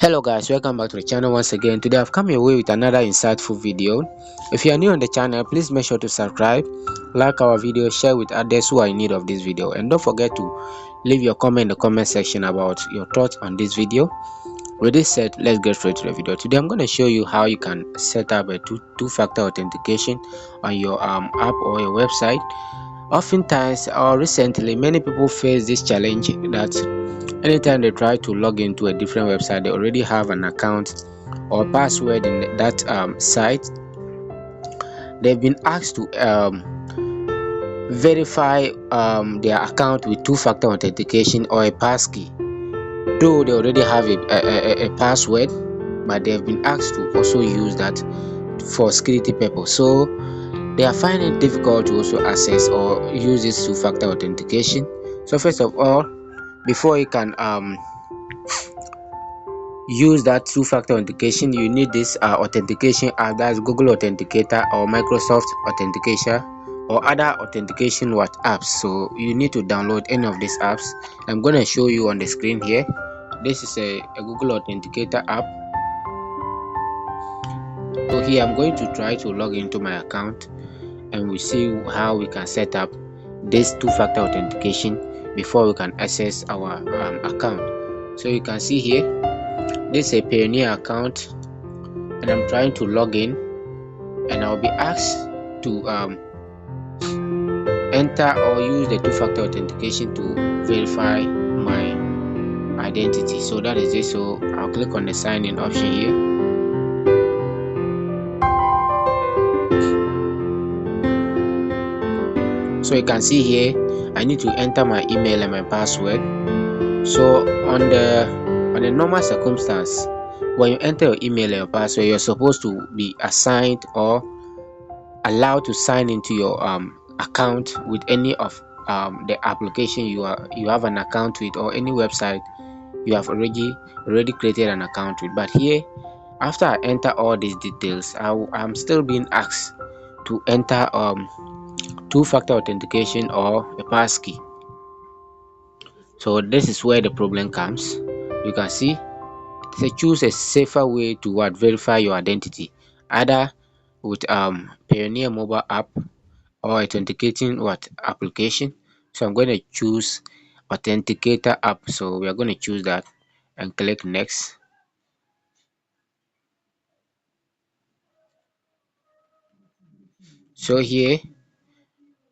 Hello guys, welcome back to the channel once again. Today I've come your way with another insightful video. If you are new on the channel, please make sure to subscribe, like our video, share with others who are in need of this video, and don't forget to leave your comment in the comment section about your thoughts on this video. With this said, let's get straight to the video. Today I'm going to show you how you can set up a two-factor authentication on your app or your website. Oftentimes or recently, many people face this challenge that anytime they try to log into a different website, they already have an account or password in that site. They've been asked to verify their account with two-factor authentication or a passkey. Though they already have a password, but they've been asked to also use that for security purpose. So they are finding it difficult to also access or use this two-factor authentication. So first of all, before you can use that two-factor authentication, you need this authentication app, that's Google Authenticator or Microsoft Authentication or other authentication apps. So you need to download any of these apps. I'm going to show you on the screen here. This is a Google Authenticator app. So here I'm going to try to log into my account and we see how we can set up this two-factor authentication before we can access our account. So you can see here, this is a Pioneer account and I'm trying to log in, and I'll be asked to enter or use the two-factor authentication to verify my identity. So that is it. So I'll click on the sign in option here. So you can see here I need to enter my email and my password. So on the normal circumstance, when you enter your email and your password, you're supposed to be assigned or allowed to sign into your account with any of the application you have an account with, or any website you have already created an account with. But here, after I enter all these details, I'm still being asked to enter two-factor authentication or a passkey. So this is where the problem comes. You can see say choose a safer way to verify your identity, either with Pioneer mobile app or authenticating application. So I'm going to choose authenticator app. So we are going to choose that and click next. So here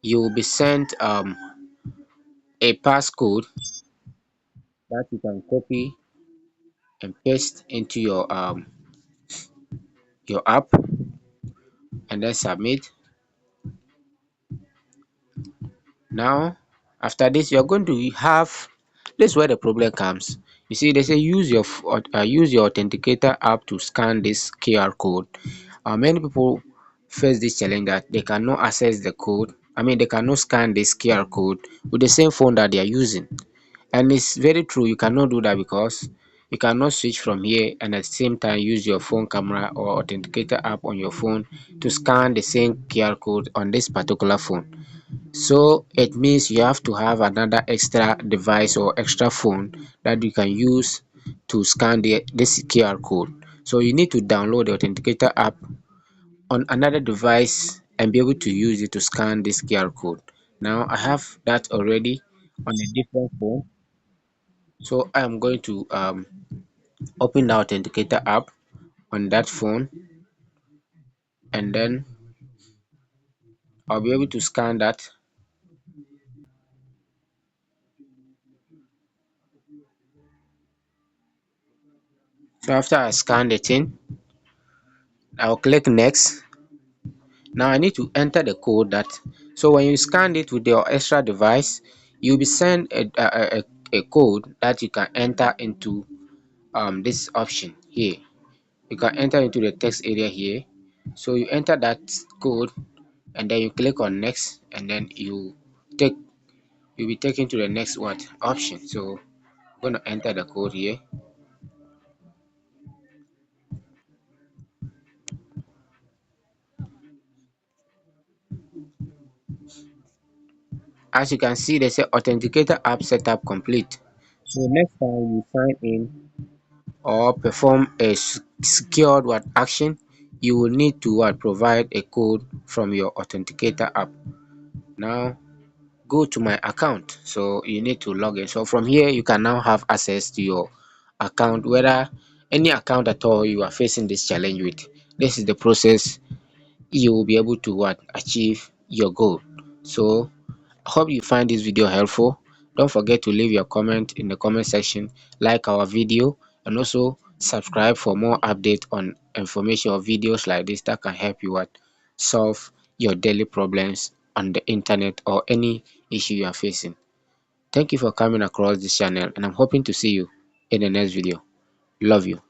you will be sent a passcode that you can copy and paste into your app and then submit. Now after this, you're going to have, this is where the problem comes. You see they say use your authenticator app to scan this QR code. Many people face this challenge that they cannot access the code. They cannot scan this QR code with the same phone that they are using. And it's very true, you cannot do that because you cannot switch from here and at the same time use your phone camera or authenticator app on your phone to scan the same QR code on this particular phone. So it means you have to have another extra device or extra phone that you can use to scan this QR code. So you need to download the authenticator app on another device and be able to use it to scan this QR code. Now I have that already on a different phone. So I'm going to open the authenticator app on that phone, and then I'll be able to scan that. So after I scan the thing, I'll click next. Now I need to enter the code that, so when you scan it with your extra device, you'll be sent a code that you can enter into this option here. You can enter into the text area here. So you enter that code and then you click on next, and then take you'll be taken to the next option. So I'm going to enter the code here. As you can see, they say authenticator app setup complete. So next time you sign in or perform a secured what action, you will need to what provide a code from your authenticator app. Now go to my account. So you need to log in. So from here you can now have access to your account, whether any account at all you are facing this challenge with. This is the process you will be able to what achieve your goal. So I hope you find this video helpful. Don't forget to leave your comment in the comment section, like our video, and also subscribe for more updates on information or videos like this that can help you what solve your daily problems on the internet or any issue you are facing. Thank you for coming across this channel, and I'm hoping to see you in the next video. Love you.